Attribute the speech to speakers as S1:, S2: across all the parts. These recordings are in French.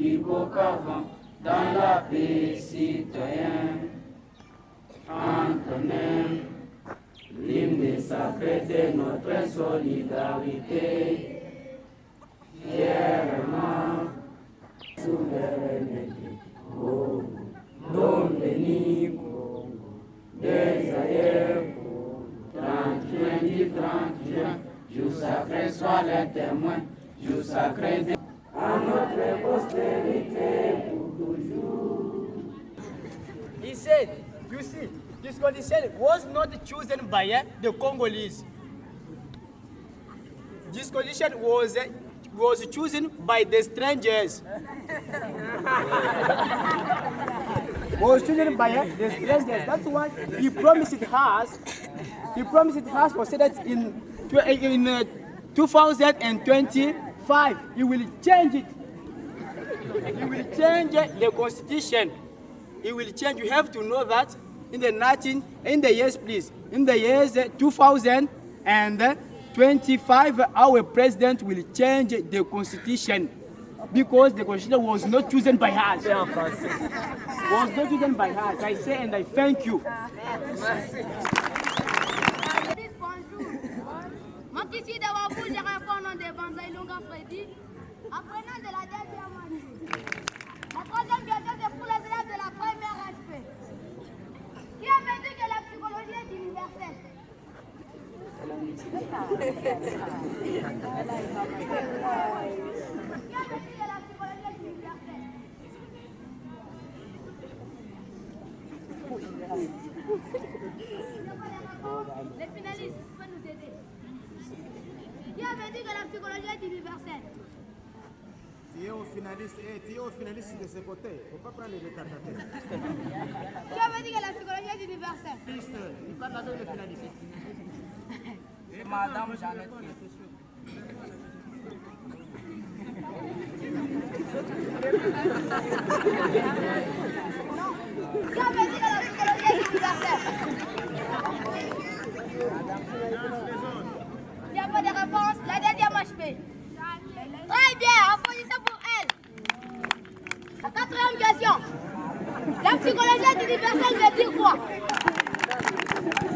S1: plus beau qu'avant, dans la paix citoyenne. Antonin, l'hymne sacré de notre solidarité, fièrement, souveraineté, oh, don béni, des ailleurs, 30 juin, jour sacré, sois le témoin, jour sacré de à notre postérité pour toujours.
S2: He said, you see, this condition was not chosen by the Congolese. This condition was chosen by the strangers. Was chosen by the strangers. That's why he promised it us. He promised it us for say that in 2025 he will change it. He will change the constitution. He will change. You have to know that in the years 2025, our president will change the constitution because the constitution was not chosen by us. Was not chosen by us. I say and I thank you.
S3: Moi qui suis devant vous, je réponds au nom de Banzai Lunga Freddy, apprenant de la deuxième année. La troisième question, c'est pour les élèves de la première HP. Qui a dit que la psychologie est universelle? Qui a dit que la psychologie est universelle? Les finalistes, vous pouvez nous aider. Qui avait dit que la psychologie est universelle?
S4: Tu es au finaliste de ce côté. Il ne faut pas prendre les retardataires.
S3: Qui avait dit que la psychologie est universelle?
S4: Il parle avec les finalistes.
S2: Madame Jeannette.
S3: Qui avait dit que la psychologie est universelle? Il n'y a pas de réponse. La deuxième HP. Très bien, applaudissez pour elle. La quatrième question. La psychologie est universelle veut dire quoi?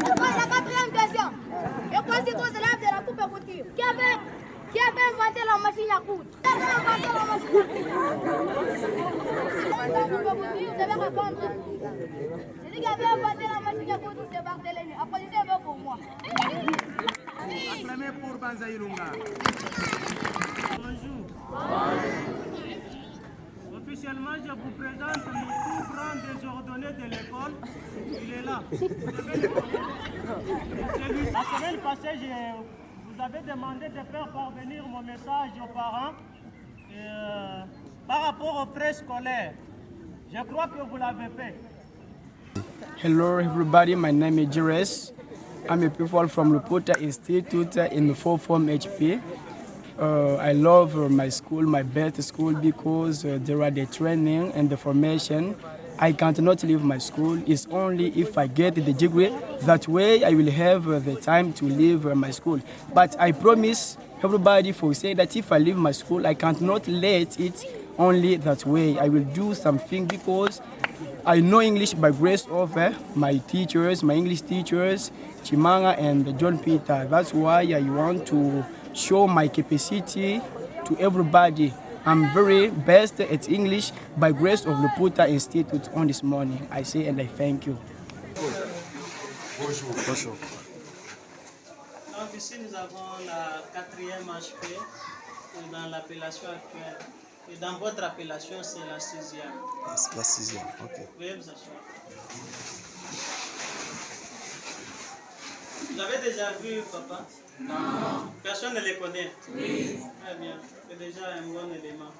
S3: La quatrième question. Je considère aux élèves de la coupe à couture. Qui avait inventé la machine à coudre? Qui avait inventé la machine à coudre? Vous devez répondre. C'est lui qui avait inventé la machine à coudre, c'est Barthélémy. Applaudissez pour moi.
S4: Acclamez pour Banzai Lunga.
S5: Bonjour. Officiellement, je vous présente le tout grand désordonné de l'école. Il est là. La semaine passée, vous avez demandé de faire parvenir mon message aux parents par rapport aux frais scolaires. Je crois que vous l'avez fait.
S2: Hello everybody, my name is Jires. I'm a pupil from Luputa Institute in the 4th form HP. I love my school, my best school, because there are the training and the formation. I cannot leave my school. It's only if I get the degree. That way I will have the time to leave my school. But I promise everybody for say that if I leave my school, I cannot let it only that way. I will do something because I know English by grace of my teachers, my English teachers, Chimanga and John Peter. That's why I want to show my capacity to everybody. I'm very best at English by grace of Luputa Institute on this morning. I say and I thank you.
S4: Bonjour.
S5: Donc ici nous avons la 4e HP dans l'appellation actuelle. Et dans votre appellation, c'est la 6e.
S4: La 6e, ok.
S5: Veuillez vous asseoir. Vous avez déjà vu papa? Non. Personne ne les connaît? Oui. Très bien. C'est déjà un bon élément.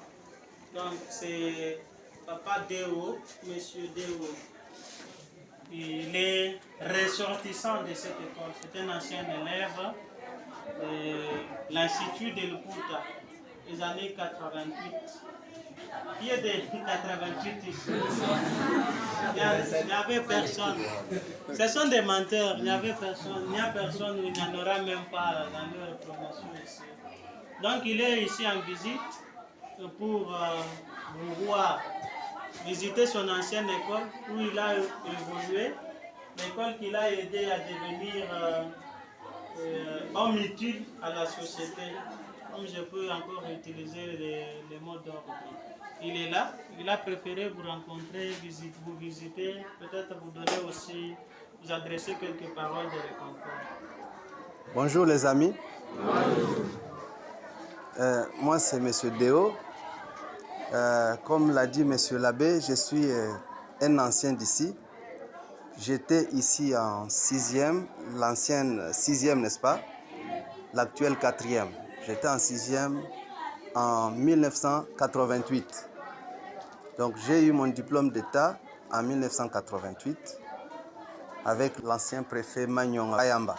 S5: Donc c'est papa Deo, monsieur Deo. Il est ressortissant de cette école. C'est un ancien élève de l'Institut de Luputa, des années 88. Qui est de 88 ici? Il n'y avait personne. Ce sont des menteurs, il n'y avait personne. Il n'y a personne, il n'y en aura même pas dans leur promotion ici. Donc il est ici en visite pour pouvoir visiter son ancienne école où il a évolué, l'école qui l'a aidé à devenir homme utile à la société. Comme je peux encore utiliser les mots d'ordre. Il est là, il a préféré vous rencontrer, vous visiter, peut-être vous donner aussi, vous adresser quelques paroles de réconfort.
S6: Bonjour les amis. Moi c'est M. Deo. Comme l'a dit M. l'abbé, je suis un ancien d'ici. J'étais ici en 6e, l'ancienne 6e, n'est-ce pas? L'actuelle 4e. J'étais en 6e en 1988. Donc j'ai eu mon diplôme d'État en 1988 avec l'ancien préfet Magnon Ayamba.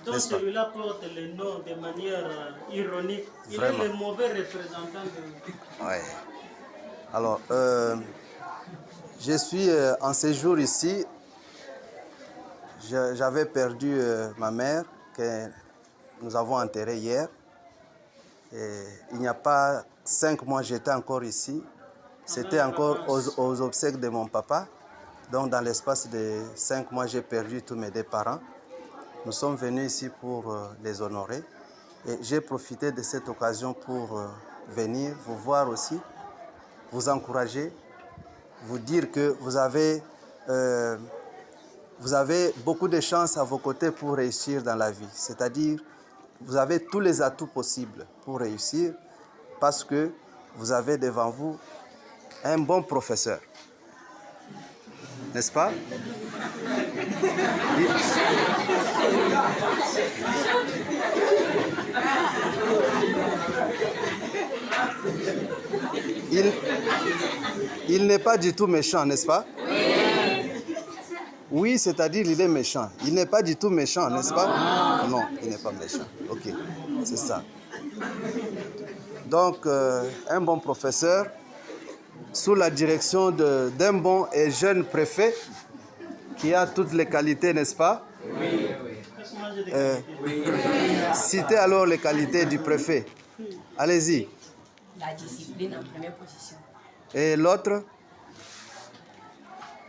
S5: Donc celui-là porte le nom de manière ironique.
S6: Vraiment.
S5: Il est le mauvais représentant de...
S6: Ouais. Alors, je suis en séjour ici. J'avais perdu ma mère que nous avons enterrée hier. Et il n'y a pas 5 mois, j'étais encore ici. C'était encore aux obsèques de mon papa. Donc, dans l'espace de 5 mois, j'ai perdu tous mes 2 parents. Nous sommes venus ici pour les honorer. Et j'ai profité de cette occasion pour venir vous voir aussi, vous encourager, vous dire que vous avez beaucoup de chances à vos côtés pour réussir dans la vie. C'est-à-dire, vous avez tous les atouts possibles pour réussir parce que vous avez devant vous un bon professeur. N'est-ce pas? Il n'est pas du tout méchant, n'est-ce pas? Oui, c'est-à-dire il est méchant. Il n'est pas du tout méchant, n'est-ce pas? Non, il n'est pas méchant. Ok, c'est ça. Donc, un bon professeur, sous la direction d'un bon et jeune préfet qui a toutes les qualités, n'est-ce pas?
S5: Oui.
S6: Citez alors les qualités du préfet. Allez-y.
S1: La discipline en première position.
S6: Et l'autre?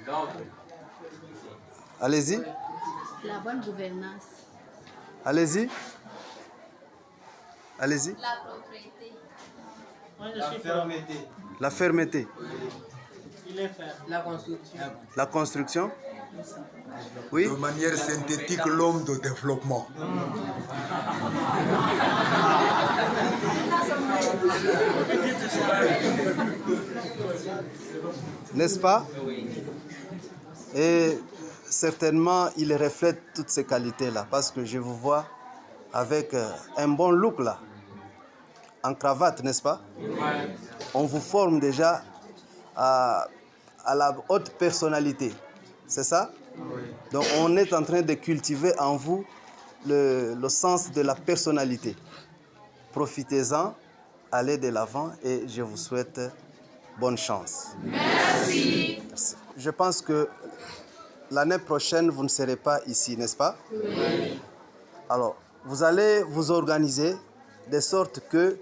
S1: L'ordre.
S6: Allez-y.
S3: La bonne gouvernance.
S6: Allez-y. Allez-y.
S3: La propriété.
S5: Moi, je suis fermeté.
S6: La fermeté.
S5: Il est ferme.
S1: La construction.
S6: La construction. Oui.
S7: De manière synthétique, l'homme de développement.
S6: N'est-ce pas? Et certainement, il reflète toutes ces qualités-là parce que je vous vois avec un bon look là, en cravate, n'est-ce pas? On vous forme déjà à la haute personnalité, c'est ça? Donc on est en train de cultiver en vous le sens de la personnalité. Profitez-en, allez de l'avant et je vous souhaite bonne chance. Merci. Je pense que l'année prochaine, vous ne serez pas ici, n'est-ce pas? Oui. Alors, vous allez vous organiser de sorte que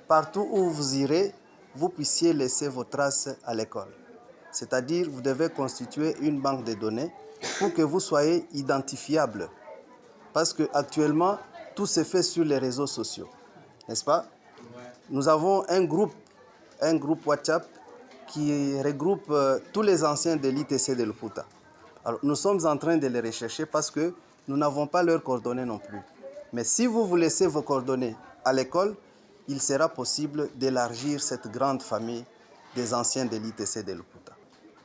S6: partout où vous irez, vous puissiez laisser vos traces à l'école. C'est-à-dire, vous devez constituer une banque de données pour que vous soyez identifiable. Parce qu'actuellement, tout se fait sur les réseaux sociaux, n'est-ce pas? Nous avons un groupe WhatsApp qui regroupe tous les anciens de l'ITC de Luputa. Alors, nous sommes en train de les rechercher parce que nous n'avons pas leurs coordonnées non plus. Mais si vous laissez vos coordonnées à l'école, il sera possible d'élargir cette grande famille des anciens de l'ITC de Luputa.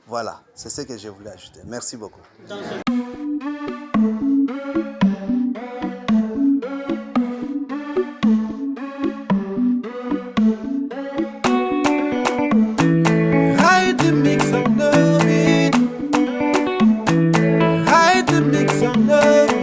S6: Voilà, c'est ce que je voulais ajouter. Merci beaucoup.
S8: Hide the mix of love, hide the mix of love.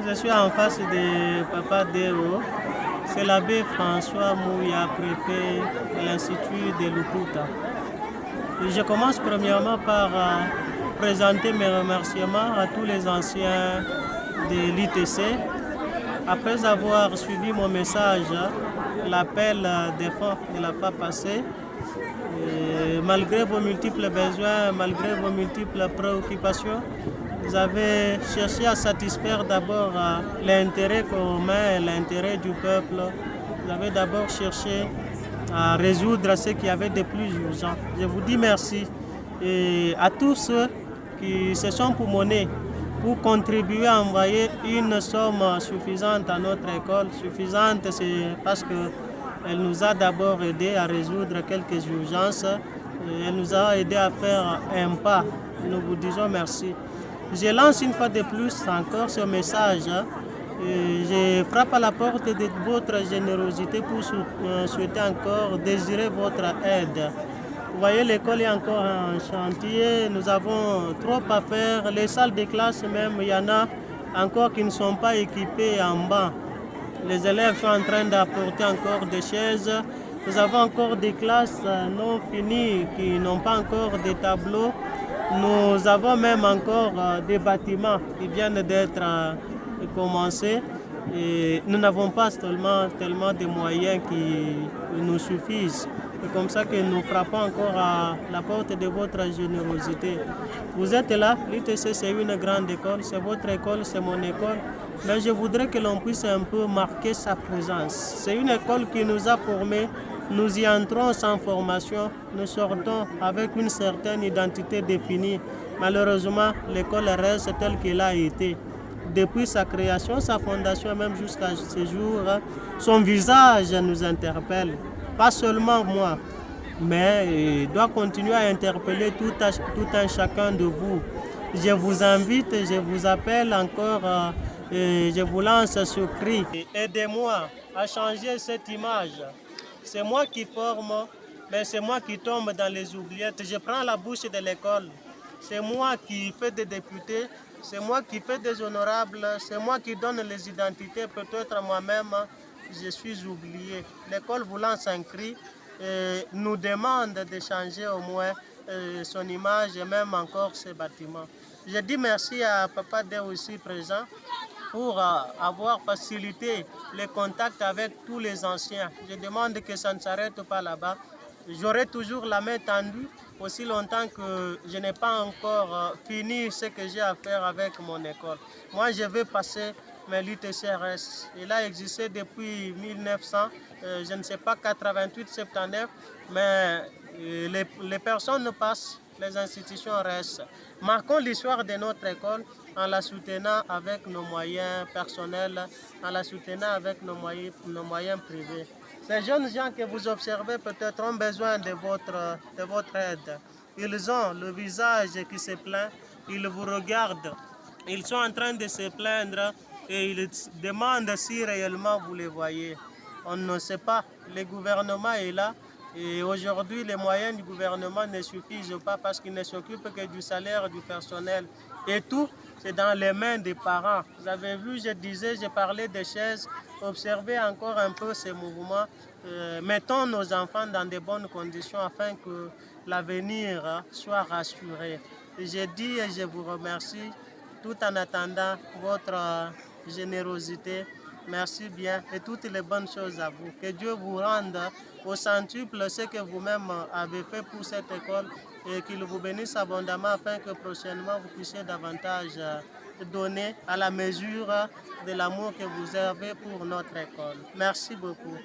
S5: je suis en face de Papa Deo. C'est l'abbé François Mouya, préfet de l'Institut de Luputa. Et je commence premièrement par présenter mes remerciements à tous les anciens de l'ITC. Après avoir suivi mon message, l'appel des fonds de la fois passée, malgré vos multiples besoins, malgré vos multiples préoccupations, vous avez cherché à satisfaire d'abord l'intérêt commun, l'intérêt du peuple. Vous avez d'abord cherché à résoudre ce qu'il y avait de plus urgent. Je vous dis merci. Et à tous ceux qui se sont poumonnés pour contribuer à envoyer une somme suffisante à notre école. Suffisante, c'est parce qu'elle nous a d'abord aidé à résoudre quelques urgences. Elle nous a aidé à faire un pas. Nous vous disons merci. Je lance une fois de plus encore ce message. Je frappe à la porte de votre générosité pour souhaiter encore, désirer votre aide. Vous voyez, l'école est encore en chantier. Nous avons trop à faire. Les salles de classe même, il y en a encore qui ne sont pas équipées en banc. Les élèves sont en train d'apporter encore des chaises. Nous avons encore des classes non finies qui n'ont pas encore de tableaux. Nous avons même encore des bâtiments qui viennent d'être commencés. Et nous n'avons pas tellement de moyens qui nous suffisent. C'est comme ça que nous frappons encore à la porte de votre générosité. Vous êtes là, l'ITC c'est une grande école, c'est votre école, c'est mon école. Mais je voudrais que l'on puisse un peu marquer sa présence. C'est une école qui nous a formés. Nous y entrons sans formation, nous sortons avec une certaine identité définie. Malheureusement, l'école reste telle qu'elle a été. Depuis sa création, sa fondation, même jusqu'à ce jour, son visage nous interpelle. Pas seulement moi, mais il doit continuer à interpeller tout un chacun de vous. Je vous invite, je vous appelle encore, je vous lance ce cri. Aidez-moi à changer cette image. C'est moi qui forme, mais c'est moi qui tombe dans les oubliettes. Je prends la bouche de l'école. C'est moi qui fais des députés, c'est moi qui fais des honorables, c'est moi qui donne les identités. Peut-être moi-même, je suis oublié. L'école vous lance un cri et nous demande de changer au moins son image et même encore ses bâtiments. Je dis merci à Papa Deo aussi présent pour avoir facilité les contacts avec tous les anciens. Je demande que ça ne s'arrête pas là-bas. J'aurai toujours la main tendue aussi longtemps que je n'ai pas encore fini ce que j'ai à faire avec mon école. Moi, je vais passer, mais l'ITCRS, il a existé depuis 1900, je ne sais pas, 88-79, mais les personnes passent, les institutions restent. Marquons l'histoire de notre école en la soutenant avec nos moyens personnels, en la soutenant avec nos moyens privés. Ces jeunes gens que vous observez peut-être ont besoin de votre aide. Ils ont le visage qui se plaint, ils vous regardent, ils sont en train de se plaindre et ils demandent si réellement vous les voyez. On ne sait pas, le gouvernement est là. Et aujourd'hui, les moyens du gouvernement ne suffisent pas parce qu'ils ne s'occupent que du salaire du personnel. Et tout, c'est dans les mains des parents. Vous avez vu, je parlais des chaises. Observez encore un peu ces mouvements. Mettons nos enfants dans de bonnes conditions afin que l'avenir soit rassuré. Je dis et je vous remercie tout en attendant votre générosité. Merci bien et toutes les bonnes choses à vous. Que Dieu vous rende au centuple ce que vous-même avez fait pour cette école et qu'il vous bénisse abondamment afin que prochainement vous puissiez davantage donner à la mesure de l'amour que vous avez pour notre école. Merci beaucoup.